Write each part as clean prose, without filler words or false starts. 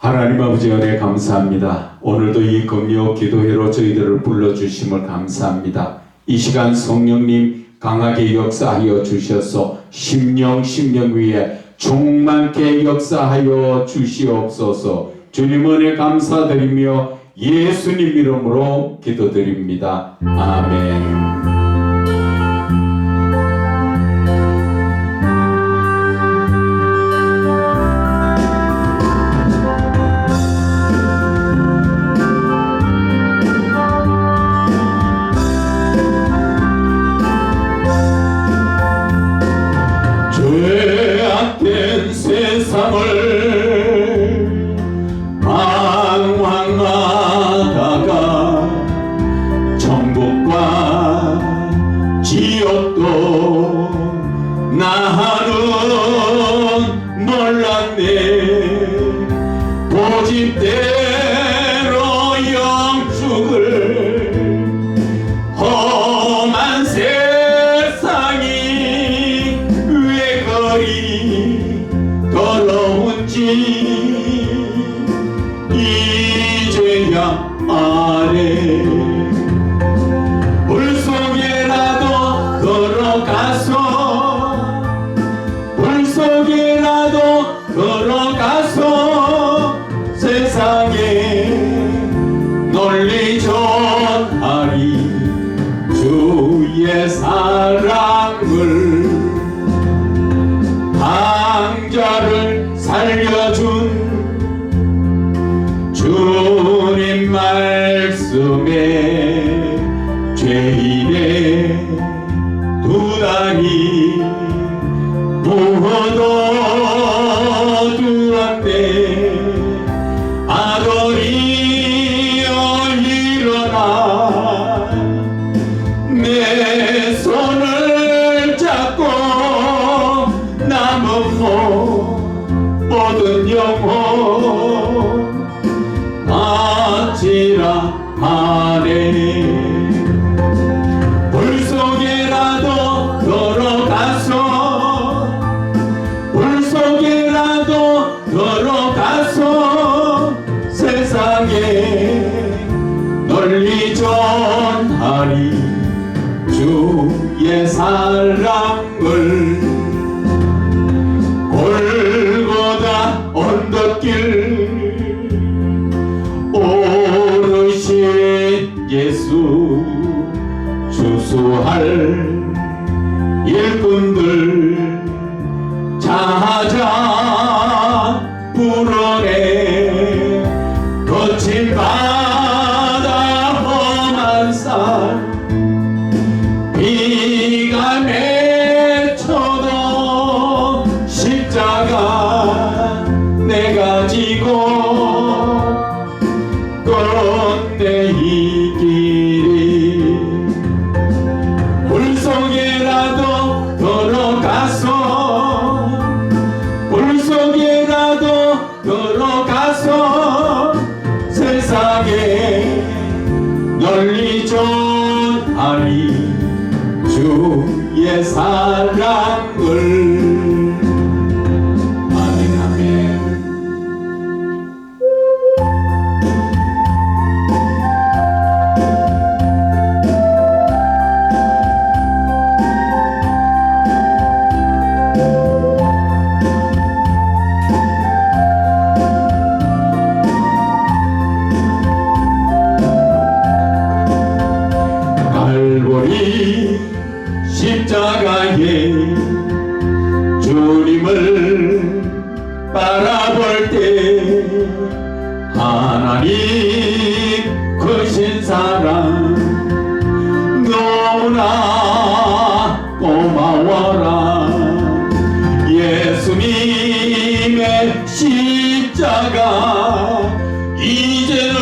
하나님 아버지 은혜 감사합니다. 오늘도 이 금요 기도회로 저희들을 불러주심을 감사합니다. 이 시간 성령님 강하게 역사하여 주셔서 심령 위에 충만케 역사하여 주시옵소서. 주님 은혜 감사드리며 예수님 이름으로 기도드립니다. 아멘. 죄악된 세상을 방황하다가 천국과 지옥도 나는 몰랐네. 고집대로 영축을 험한 세상이 왜 그리 더러운지 이제야 아네. 물속에라도 걸어가서 세상에 널리 전하리 주의 사랑을. 강자를 살려준 주님 말씀에 죄인의 두 다리 묻어두었네. 아들이여 일어나 내 손을 잡고 남은 모든 영혼 바치라 하네. 물속에라도 걸어가서 세상에 널리 전하리 주의 사랑을. 골고다 언덕길 오르신 예수 주수할 일꾼들 찾아 불어내. 거친 바다 험한 산 비가 맺혀도 십자가 내가 지고 건네 이 길이. 물속에라도 걸어가서 세상에 널리 전하리 주의 사랑을. 아멘 아멘. 십자가에 주님을 바라볼 때 하나님 크신 사랑 너무나 고마워라. 예수님의 십자가 이제는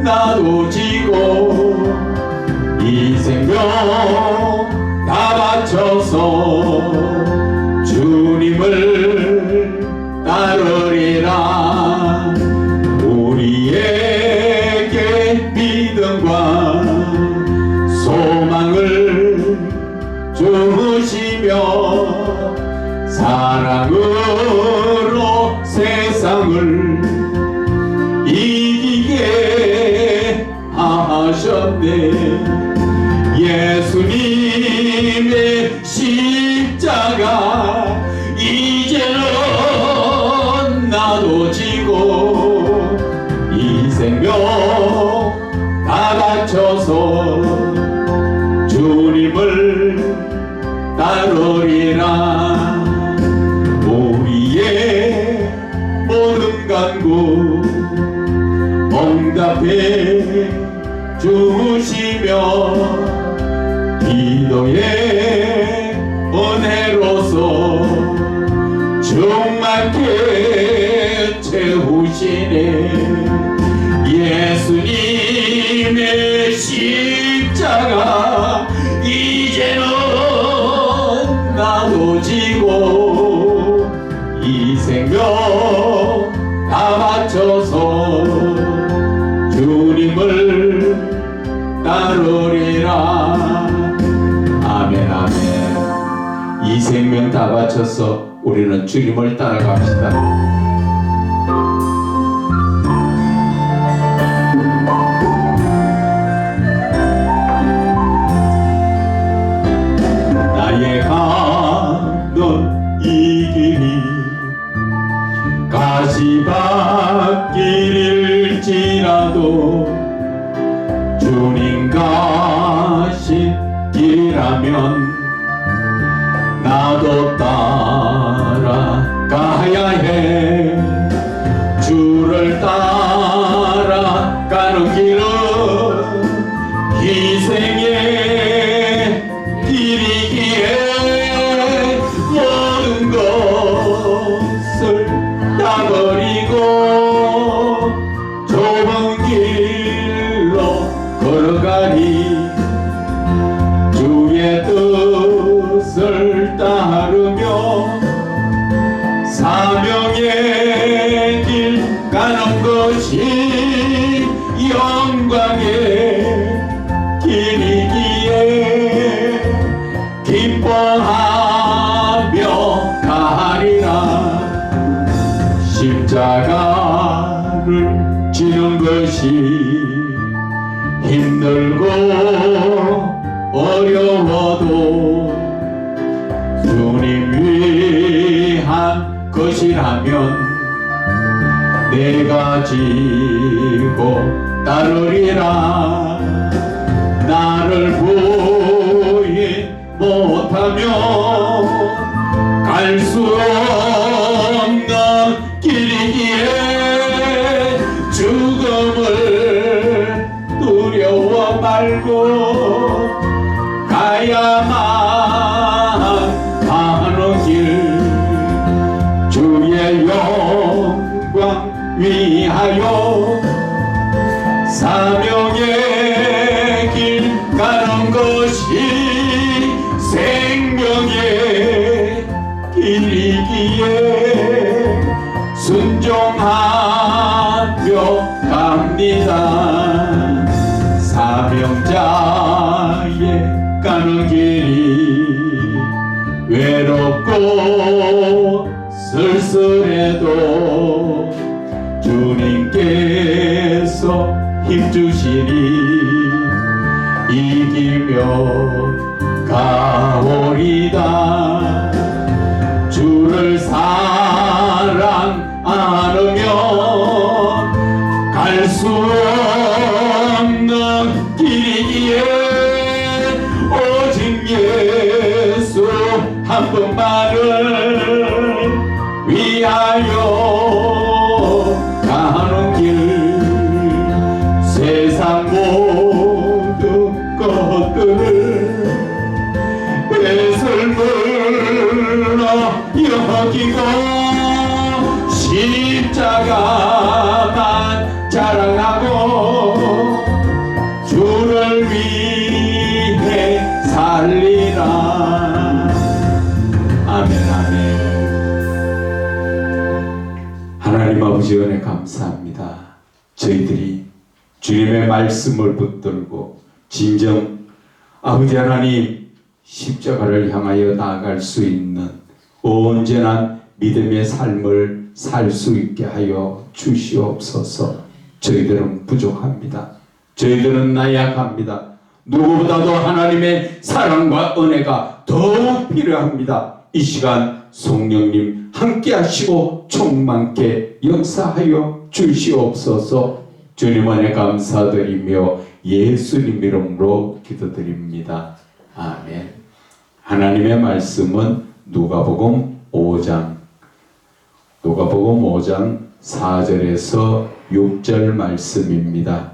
나도 지고 이 생명 다 바쳐서 주님을 따르리라. 우리에게 믿음과 소망을 주시며 사랑으로 세상 세상을 이기게 하셨네. 예수님의 십자가 이제는 나도 지고 이 생명 다 바쳐서 주님을 따르리라. 우리의 모든 간구 응답해 주시며 기도의 은혜로서 충만케 채우시네. 예수님의 십자가 이제는 나도 지고 이 생명 다 바쳐서 주님을 따르리라. 아멘 아멘. 이 생명 다 바쳐서 우리는 주님을 따라갑시다. 나의 가는 이 길이 가시밭길일지라도 주님 가신 길이라면 나도 따라가야 해. 주를 따라가는 길은 희생의 길이기에 모든 것을 다 버리고 좁은 길로 걸어가니 주의 뜻을 따르며 사명의 길 가는 것이 영광의 길이기에 기뻐하며 가리라. 십자가를 지는 것이 힘들고 어려워도 주님 위한 것이라면 내가 지고 따르리라. 나를 부인 못하면 갈 수 없는 길이기에 죽음을 두려워 말고 가야만 하는 길. 주의 영광 위하여 사명의 길 가는 것이 생명의 길이기에 순종하며 갑니다. 사명자의 가는 길이 외롭고 쓸쓸해도 주님께서 힘주시니 이기며 가오리다. 주를 사랑 않으면 갈 수 없는 길이기에 오직 예수 한 분만을 위하여 가는 길. 세상 모든 것들을 배설물로 여기고 십자가만 자랑하고 주를 위해 살리라. 아멘 아멘. 하나님 아버지 은혜 감사합니다. 저희들이 주님의 말씀을 붙들고 진정 아버지 하나님 십자가를 향하여 나아갈 수 있는 온전한 믿음의 삶을 살 수 있게 하여 주시옵소서. 저희들은 부족합니다. 저희들은 나약합니다. 누구보다도 하나님의 사랑과 은혜가 더욱 필요합니다. 이 시간 성령님 함께 하시고 충만케 역사하여 주시옵소서. 주님 안에 감사드리며 예수님 이름으로 기도드립니다. 아멘. 하나님의 말씀은 누가복음 5장 4절에서 6절 말씀입니다.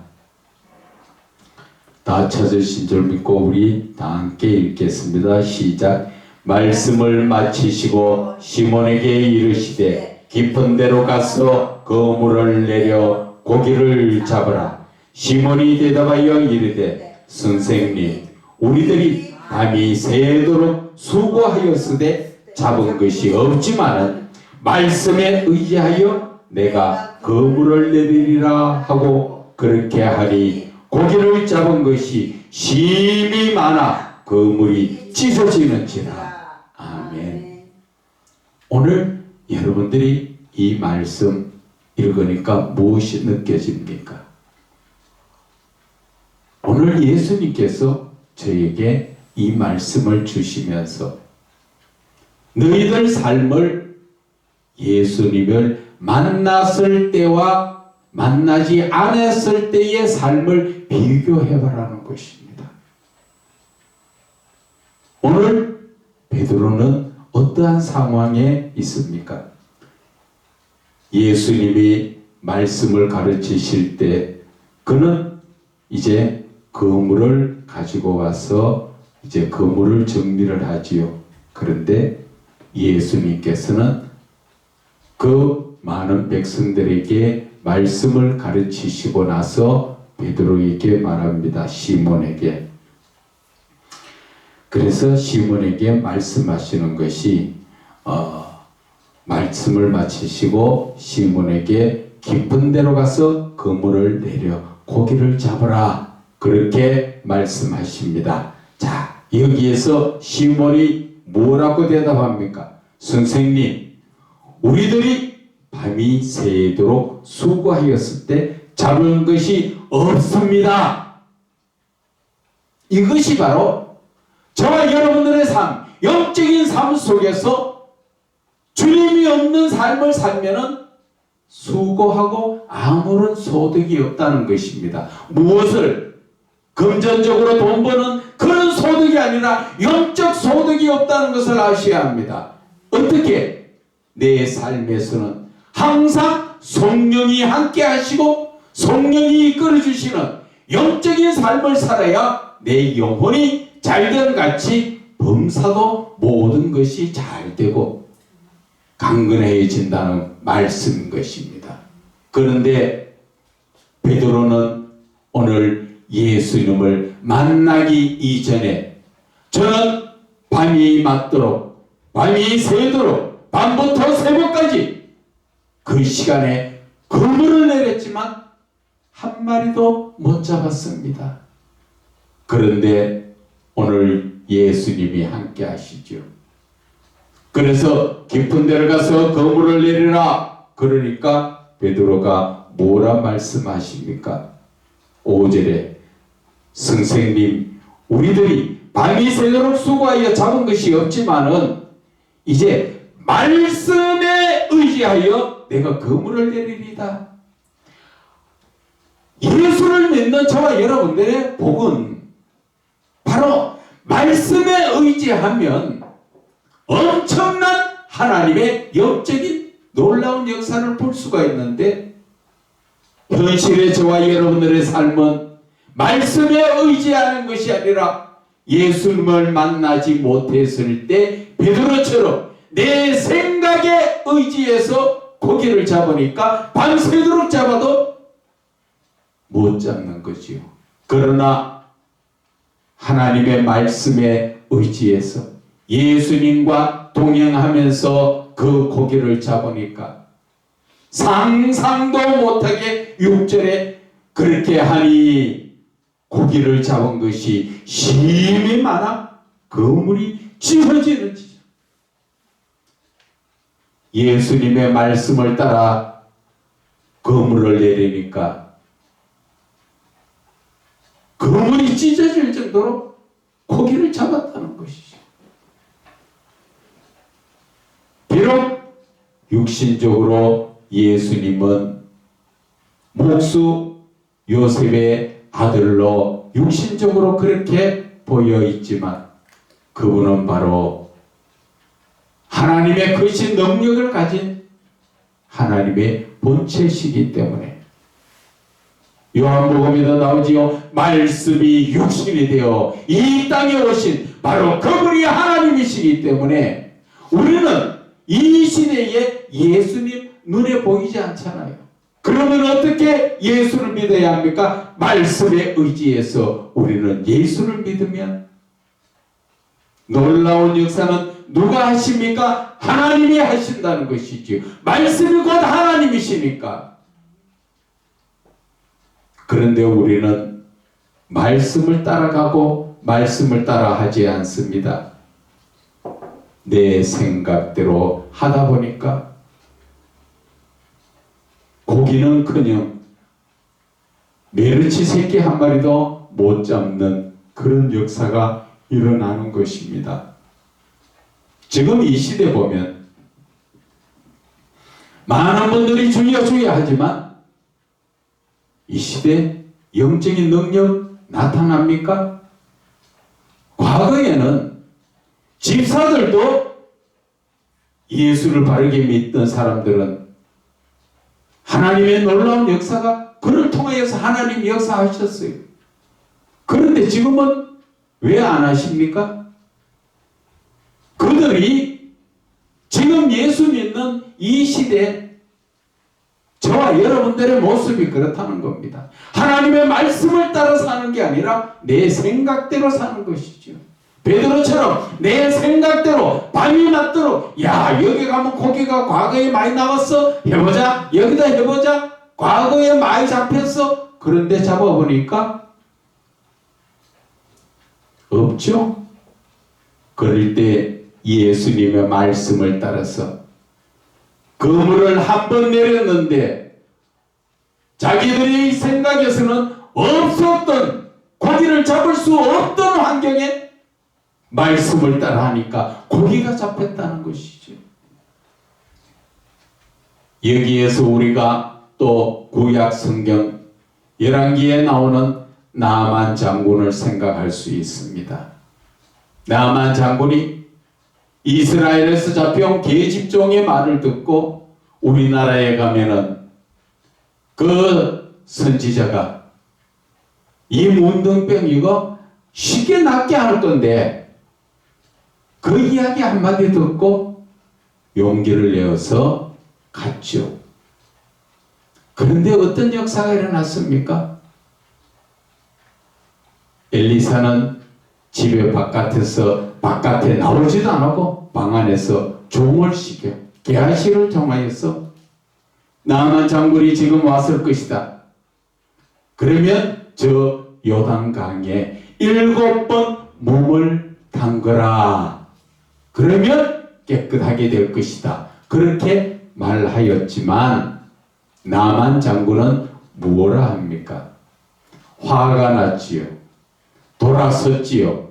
다 찾으신 줄 믿고 우리 다 함께 읽겠습니다. 시작. 말씀을 마치시고 시몬에게 이르시되 깊은 데로 가서 그물을 내려 고기를 잡으라. 시몬이 대답하여 이르되 선생님, 우리들이 밤이 새도록 수고하였으되 잡은 것이 없지만은 말씀에 의지하여 내가 그물을 내리리라 하고 그렇게 하니 고기를 잡은 것이 심히 많아 그물이 찢어지는지라. 아멘. 오늘 여러분들이 이 말씀 읽으니까 무엇이 느껴집니까? 오늘 예수님께서 저에게 이 말씀을 주시면서 너희들 삶을 예수님을 만났을 때와 만나지 않았을 때의 삶을 비교해보라는 것입니다. 오늘 베드로는 어떠한 상황에 있습니까? 예수님이 말씀을 가르치실 때 그는 이제 그물을 가지고 와서 이제 그물을 정리를 하지요. 그런데 예수님께서는 그 많은 백성들에게 말씀을 가르치시고 나서 베드로에게 말합니다. 시몬에게. 그래서 시몬에게 말씀하시는 것이 말씀을 마치시고 시몬에게 깊은 데로 가서 그물을 내려 고기를 잡으라. 그렇게 말씀하십니다. 자, 여기에서 시몬이 뭐라고 대답합니까? 선생님, 우리들이 밤이 새도록 수고하였을 때 잡은 것이 없습니다. 이것이 바로 저와 여러분들의 삶, 영적인 삶 속에서 주님이 없는 삶을 살면은 수고하고 아무런 소득이 없다는 것입니다. 무엇을? 금전적으로 돈 버는 그런 소득이 아니라 영적 소득이 없다는 것을 아셔야 합니다. 어떻게? 내 삶에서는 항상 성령이 함께 하시고 성령이 이끌어 주시는 영적인 삶을 살아야 내 영혼이 잘된 같이 범사도 모든 것이 잘 되고 강건해진다는 말씀인 것입니다. 그런데 베드로는 오늘 예수님을 만나기 이전에 저는 밤이 맞도록 밤이 새도록 밤부터 새벽까지 그 시간에 그물을 내렸지만 한 마리도 못 잡았습니다. 그런데 오늘 예수님이 함께 하시죠. 그래서 깊은 데를 가서 그물을 내리라. 그러니까 베드로가 뭐라 말씀하십니까? 5절에 선생님, 우리들이 밤이 새도록 수고하여 잡은 것이 없지만은 이제 말씀에 의지하여 내가 그물을 내리리다. 예수를 믿는 저와 여러분들의 복은 바로 말씀에 의지하면 엄청난 하나님의 영적인 놀라운 역사를 볼 수가 있는데, 현실의 저와 여러분들의 삶은 말씀에 의지하는 것이 아니라 예수님을 만나지 못했을 때 베드로처럼 내 생각에 의지해서 고기를 잡으니까 밤새도록 잡아도 못 잡는 거지요. 그러나 하나님의 말씀에 의지해서 예수님과 동행하면서 그 고기를 잡으니까 상상도 못하게 6절에 그렇게 하니 고기를 잡은 것이 심히 많아 그물이 찢어지는지. 예수님의 말씀을 따라 그물을 내리니까 그물이 찢어질 정도로 고기를 잡았다는 것이죠. 비록 육신적으로 예수님은 목수 요셉의 아들로 육신적으로 그렇게 보여 있지만 그분은 바로 하나님의 크신 능력을 가진 하나님의 본체시기 때문에 요한복음에도 나오지요. 말씀이 육신이 되어 이 땅에 오신 바로 그분이 하나님이시기 때문에 우리는 이 시대에 예수님 눈에 보이지 않잖아요. 그러면 어떻게 예수를 믿어야 합니까? 말씀에 의지해서 우리는 예수를 믿으면 놀라운 역사는 누가 하십니까? 하나님이 하신다는 것이지요. 말씀이 곧 하나님이시니까. 그런데 우리는 말씀을 따라가고 말씀을 따라 하지 않습니다. 내 생각대로 하다 보니까 고기는커녕 메르치 새끼 한 마리도 못 잡는 그런 역사가 일어나는 것입니다. 지금 이 시대 보면 많은 분들이 주여 주여 하지만 이 시대 영적인 능력 나타납니까? 과거에는 집사들도 예수를 바르게 믿던 사람들은 하나님의 놀라운 역사가 그를 통하여서 하나님이 역사하셨어요. 그런데 지금은 왜 안 하십니까? 그들이 지금 예수 믿는 이 시대 저와 여러분들의 모습이 그렇다는 겁니다. 하나님의 말씀을 따라 사는 게 아니라 내 생각대로 사는 것이죠. 베드로처럼 내 생각대로 밤이 낮도록 야 여기 가면 고기가 과거에 많이 나왔어 해보자 여기다 해보자 과거에 많이 잡혔어 그런데 잡아보니까 없죠. 그럴 때 예수님의 말씀을 따라서 그물을 한 번 내렸는데 자기들의 생각에서는 없었던 고기를 잡을 수 없던 환경에 말씀을 따라 하니까 고기가 잡혔다는 것이죠. 여기에서 우리가 또 구약 성경 열왕기에 나오는 나만 장군을 생각할 수 있습니다. 나만 장군이 이스라엘에서 잡혀온 계집종의 말을 듣고 우리나라에 가면은 그 선지자가 이 문둥병 이거 쉽게 낫게 할 건데 그 이야기 한마디 듣고 용기를 내어서 갔죠. 그런데 어떤 역사가 일어났습니까? 엘리사는 집에 바깥에 나오지도 않고 방 안에서 종을 시켜 게하시를 통하여서 나만 장군이 지금 왔을 것이다. 그러면 저 요단강에 7번 몸을 담그라. 그러면 깨끗하게 될 것이다. 그렇게 말하였지만 나만 장군은 무엇라 합니까? 화가 났지요. 돌아섰지요.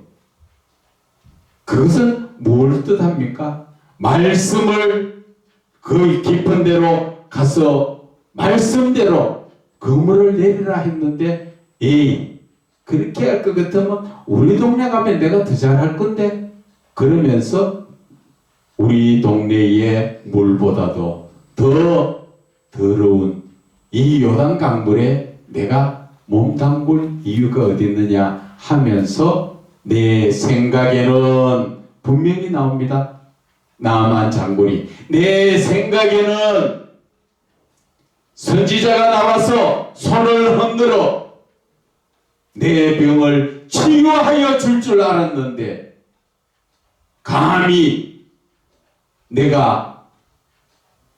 그것은 뭘 뜻합니까? 말씀을 그 깊은 데로 가서 말씀대로 그물을 내리라 했는데 에이 그렇게 할 것 같으면 우리 동네 가면 내가 더 잘할 건데 그러면서 우리 동네의 물보다도 더 더러운 이 요단 강물에 내가 몸 담글 이유가 어디 있느냐 하면서 내 생각에는 분명히 나옵니다. 나만 장군이 내 생각에는 선지자가 나와서 손을 흔들어 내 병을 치유하여 줄 줄 알았는데 감히 내가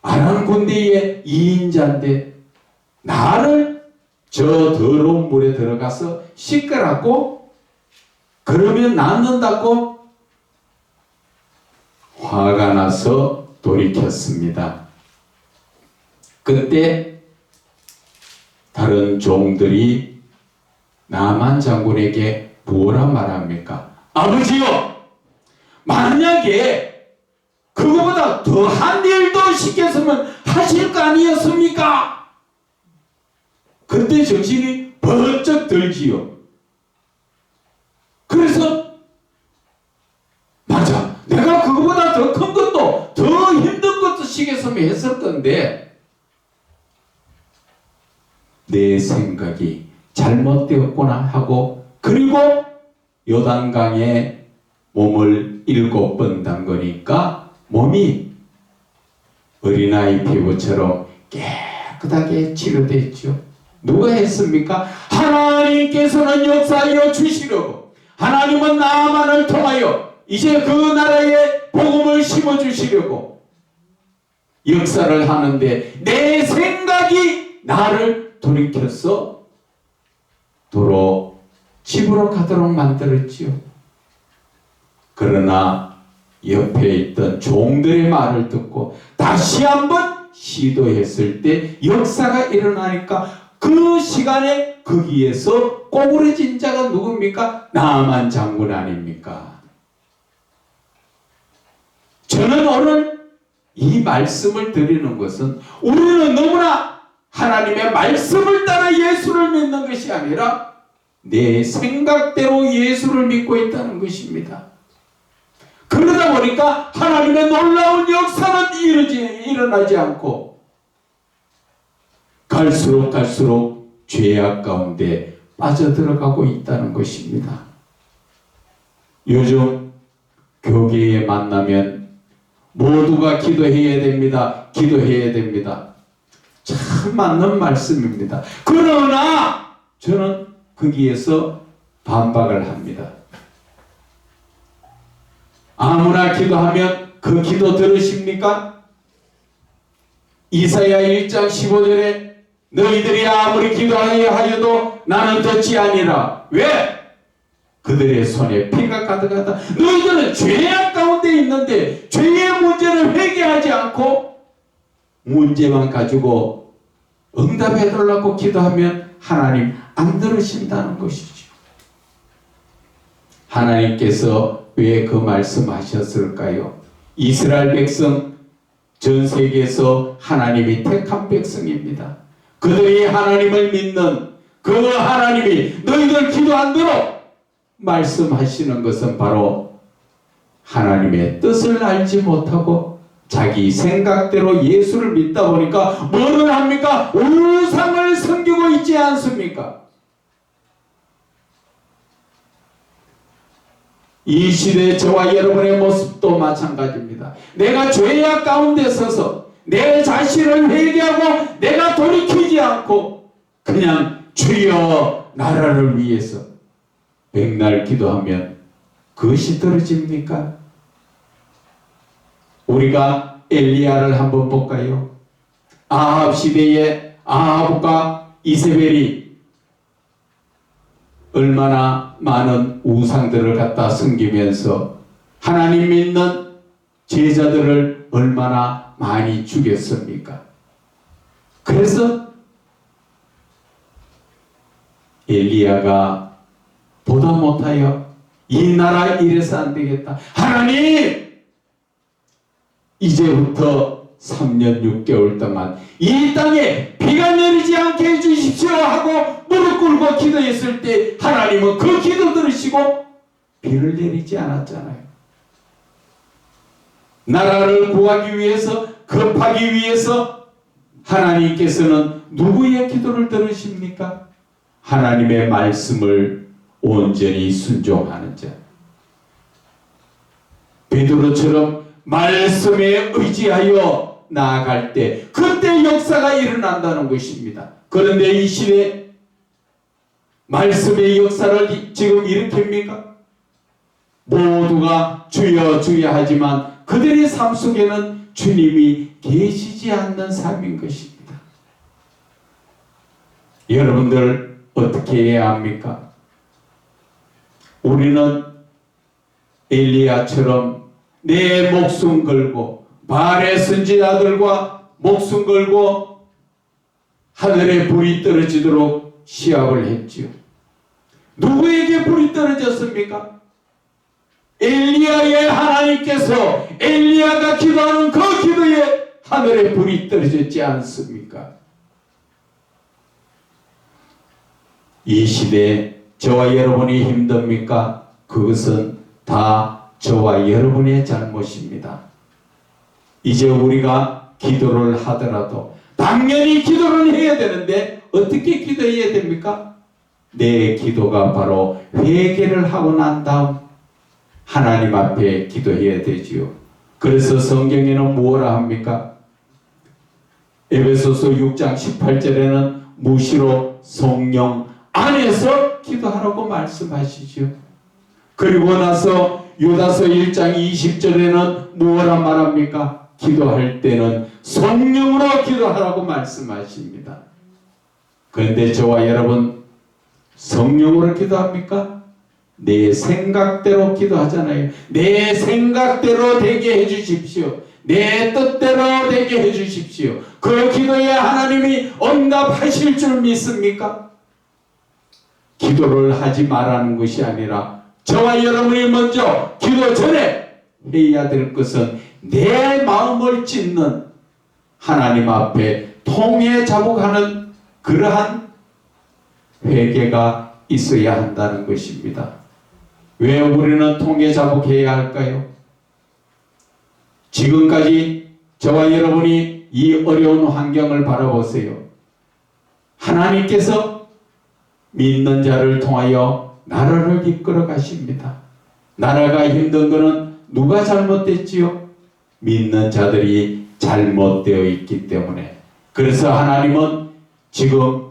아람 군대의 2인자인데 나를 저 더러운 물에 들어가서 씻으라고 그러면 낫는다고 화가 나서 돌이켰습니다. 그때 다른 종들이 나만 장군에게 뭐라 말합니까? 아버지요, 만약에 그거보다 더한 일도 시켰으면 하실 거 아니었습니까? 그때 정신이 번쩍 들지요. 그래서 맞아, 내가 그거보다 더 큰 것도 더 힘든 것도 시켰으면 했을 건데 내 생각이 잘못되었구나 하고, 그리고 요단강에 몸을 7번 담그니까 몸이 어린아이 피부처럼 깨끗하게 치료됐죠. 누가 했습니까? 하나님께서는 역사하여 주시려고, 하나님은 나만을 통하여 이제 그 나라에 복음을 심어주시려고 역사를 하는데 내 생각이 나를 돌이켜서 도로 집으로 가도록 만들었지요. 그러나 옆에 있던 종들의 말을 듣고 다시 한번 시도했을 때 역사가 일어나니까 그 시간에 거기에서 꼬부러진 자가 누굽니까? 나만 장군 아닙니까? 저는 오늘 이 말씀을 드리는 것은 우리는 너무나 하나님의 말씀을 따라 예수를 믿는 것이 아니라 내 생각대로 예수를 믿고 있다는 것입니다. 그러다 보니까 하나님의 놀라운 역사는 일어나지 않고 갈수록 죄악 가운데 빠져들어가고 있다는 것입니다. 요즘 교회에 만나면 모두가 기도해야 됩니다. 기도해야 됩니다. 참 맞는 말씀입니다. 그러나 저는 거기에서 반박을 합니다. 아무나 기도하면 그 기도 들으십니까? 이사야 1장 15절에 너희들이 아무리 기도하여도 나는 듣지 아니라. 왜? 그들의 손에 피가 가득하다. 너희들은 죄악 가운데 있는데 죄의 문제를 회개하지 않고 문제만 가지고 응답해달라고 기도하면 하나님 안 들으신다는 것이죠. 하나님께서 왜 그 말씀하셨을까요? 이스라엘 백성, 전 세계에서 하나님이 택한 백성입니다. 그들이 하나님을 믿는 그 하나님이 너희들 기도 안 들어 말씀하시는 것은 바로 하나님의 뜻을 알지 못하고 자기 생각대로 예수를 믿다 보니까 뭐를 합니까? 우상을 섬기고 있지 않습니까? 이 시대 저와 여러분의 모습도 마찬가지입니다. 내가 죄악 가운데 서서 내 자신을 회개하고 내가 돌이키지 않고 그냥 주여 나라를 위해서 백날 기도하면 그것이 떨어집니까? 우리가 엘리야를 한번 볼까요? 아합 시대에 아합과 이세벨이 얼마나 많은 우상들을 갖다 섬기면서 하나님 믿는 제자들을 얼마나 많이 죽였습니까? 그래서 엘리야가 보다 못하여 이 나라 이래서 안 되겠다. 하나님! 이제부터 3년 6개월 동안 이 땅에 비가 내리지 않게 해주십시오 하고 무릎 꿇고 기도했을 때 하나님은 그 기도 들으시고 비를 내리지 않았잖아요. 나라를 구하기 위해서, 급하기 위해서 하나님께서는 누구의 기도를 들으십니까? 하나님의 말씀을 온전히 순종하는 자. 베드로처럼 말씀에 의지하여 나아갈 때 그때 역사가 일어난다는 것입니다. 그런데 이 시대 말씀의 역사를 지금 일으킵니까? 모두가 주여 주여 하지만 그들의 삶 속에는 주님이 계시지 않는 삶인 것입니다. 여러분들 어떻게 해야 합니까? 우리는 엘리야처럼 내 목숨 걸고 바알의 선지자들과 목숨 걸고 하늘에 불이 떨어지도록 시합을 했지요. 누구에게 불이 떨어졌습니까? 엘리야의 하나님께서 엘리야가 기도하는 그 기도에 하늘에 불이 떨어졌지 않습니까? 이 시대에 저와 여러분이 힘듭니까? 그것은 다 저와 여러분의 잘못입니다. 이제 우리가 기도를 하더라도 당연히 기도를 해야 되는데 어떻게 기도해야 됩니까? 내 기도가 바로 회개를 하고 난 다음 하나님 앞에 기도해야 되지요. 그래서 성경에는 뭐라 합니까? 에베소서 6장 18절에는 무시로 성령 안에서 기도하라고 말씀하시죠. 그리고 나서 유다서 1장 20절에는 뭐라 말합니까? 기도할 때는 성령으로 기도하라고 말씀하십니다. 그런데 저와 여러분 성령으로 기도합니까? 내 생각대로 기도하잖아요. 내 생각대로 되게 해주십시오. 내 뜻대로 되게 해주십시오. 그 기도에 하나님이 응답하실 줄 믿습니까? 기도를 하지 말라는 것이 아니라 저와 여러분이 먼저 기도 전에 해야 될 것은 내 마음을 찢는 하나님 앞에 통해 자복하는 그러한 회개가 있어야 한다는 것입니다. 왜 우리는 통해 자복해야 할까요? 지금까지 저와 여러분이 이 어려운 환경을 바라보세요. 하나님께서 믿는 자를 통하여 나라를 이끌어 가십니다. 나라가 힘든 것은 누가 잘못됐지요? 믿는 자들이 잘못되어 있기 때문에. 그래서 하나님은 지금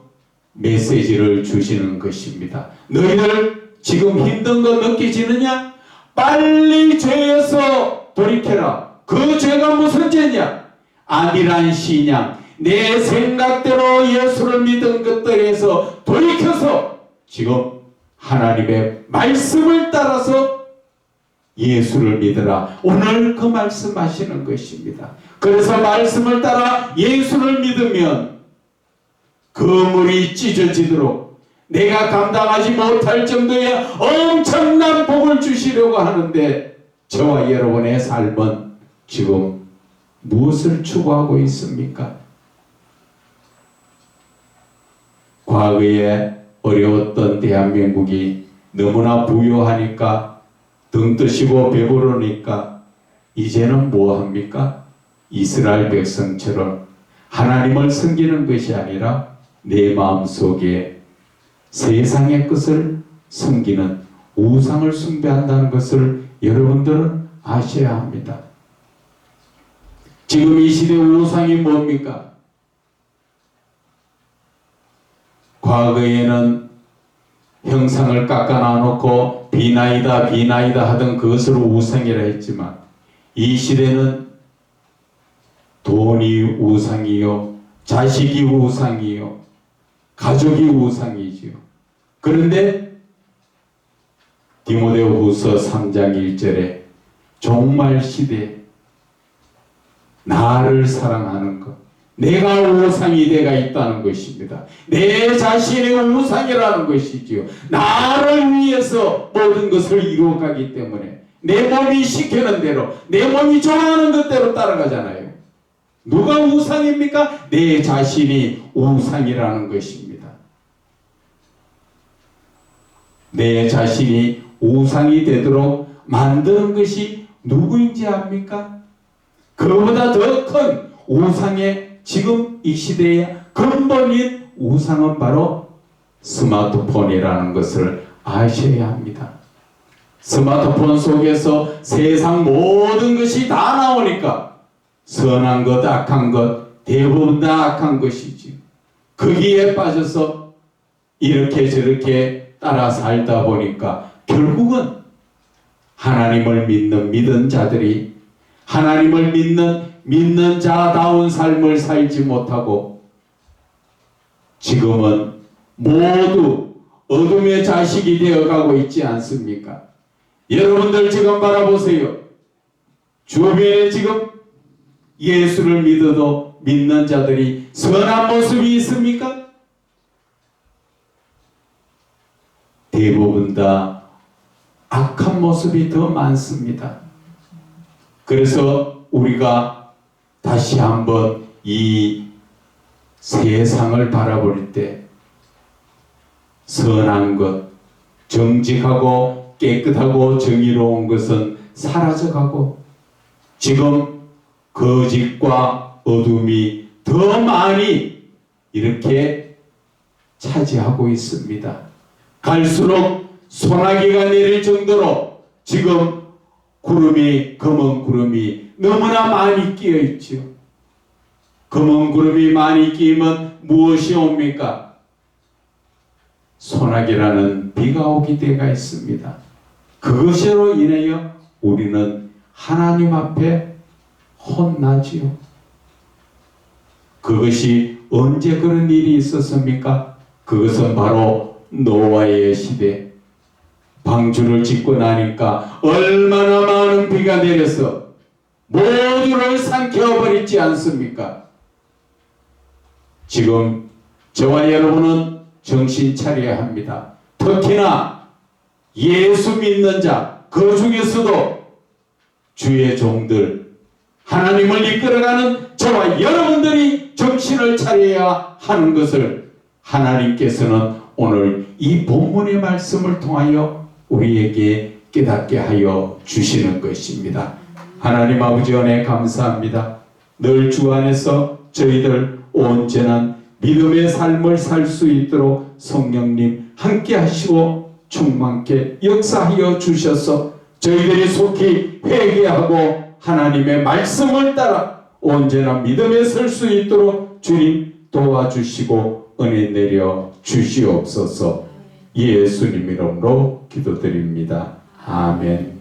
메시지를 주시는 것입니다. 너희들 지금 힘든 거 느껴지느냐? 빨리 죄에서 돌이켜라. 그 죄가 무슨 죄냐? 안일한 신앙, 내 생각대로 예수를 믿은 것들에서 돌이켜서 지금 하나님의 말씀을 따라서 예수를 믿으라. 오늘 그 말씀하시는 것입니다. 그래서 말씀을 따라 예수를 믿으면 그 물이 찢어지도록 내가 감당하지 못할 정도의 엄청난 복을 주시려고 하는데 저와 여러분의 삶은 지금 무엇을 추구하고 있습니까? 과거에 어려웠던 대한민국이 너무나 부유하니까 등 뜨시고 배부르니까 이제는 뭐합니까? 이스라엘 백성처럼 하나님을 섬기는 것이 아니라 내 마음속에 세상의 것을 섬기는 우상을 숭배한다는 것을 여러분들은 아셔야 합니다. 지금 이 시대 우상이 뭡니까? 과거에는 형상을 깎아 놔놓고 비나이다 비나이다 하던 그것을 우상이라 했지만 이 시대는 돈이 우상이요, 자식이 우상이요, 가족이 우상이지요. 그런데 디모데후서 3장 1절에 종말 시대 나를 사랑하는 것, 내가 우상이 내가 있다는 것입니다. 내 자신의 우상이라는 것이지요. 나를 위해서 모든 것을 이루어가기 때문에 내 몸이 시키는 대로, 내 몸이 좋아하는 것대로 따라가잖아요. 누가 우상입니까? 내 자신이 우상이라는 것입니다. 내 자신이 우상이 되도록 만드는 것이 누구인지 압니까? 그보다 더 큰 우상의 지금 이 시대의 근본인 우상은 바로 스마트폰이라는 것을 아셔야 합니다. 스마트폰 속에서 세상 모든 것이 다 나오니까 선한 것, 악한 것, 대부분 다 악한 것이지. 거기에 빠져서 이렇게 저렇게 따라 살다 보니까 결국은 하나님을 믿는 자들이 하나님을 믿는 자다운 삶을 살지 못하고 지금은 모두 어둠의 자식이 되어가고 있지 않습니까? 여러분들 지금 바라보세요. 주변에 지금 예수를 믿어도 믿는 자들이 선한 모습이 있습니까? 대부분 다 악한 모습이 더 많습니다. 그래서 우리가 다시 한번 이 세상을 바라볼 때 선한 것, 정직하고 깨끗하고 정의로운 것은 사라져가고 지금 거짓과 어둠이 더 많이 이렇게 차지하고 있습니다. 갈수록 소나기가 내릴 정도로 지금 구름이, 검은 구름이 너무나 많이 끼어 있죠. 검은 구름이 많이 끼면 무엇이 옵니까? 소나기라는 비가 오게 되가 있습니다. 그것으로 인하여 우리는 하나님 앞에 혼나지요. 그것이 언제 그런 일이 있었습니까? 그것은 바로 노아의 시대. 방주를 짓고 나니까 얼마나 많은 비가 내려서 모두를 삼켜버리지 않습니까? 지금 저와 여러분은 정신 차려야 합니다. 특히나 예수 믿는 자, 그 중에서도 주의 종들, 하나님을 이끌어가는 저와 여러분들이 정신을 차려야 하는 것을 하나님께서는 오늘 이 본문의 말씀을 통하여 우리에게 깨닫게 하여 주시는 것입니다. 하나님 아버지 은혜 감사합니다. 늘 주 안에서 저희들 온전한 믿음의 삶을 살 수 있도록 성령님 함께 하시고 충만케 역사하여 주셔서 저희들이 속히 회개하고 하나님의 말씀을 따라 온전한 믿음에 설 수 있도록 주님 도와주시고 은혜 내려 주시옵소서. 예수님 이름으로 기도드립니다. 아멘.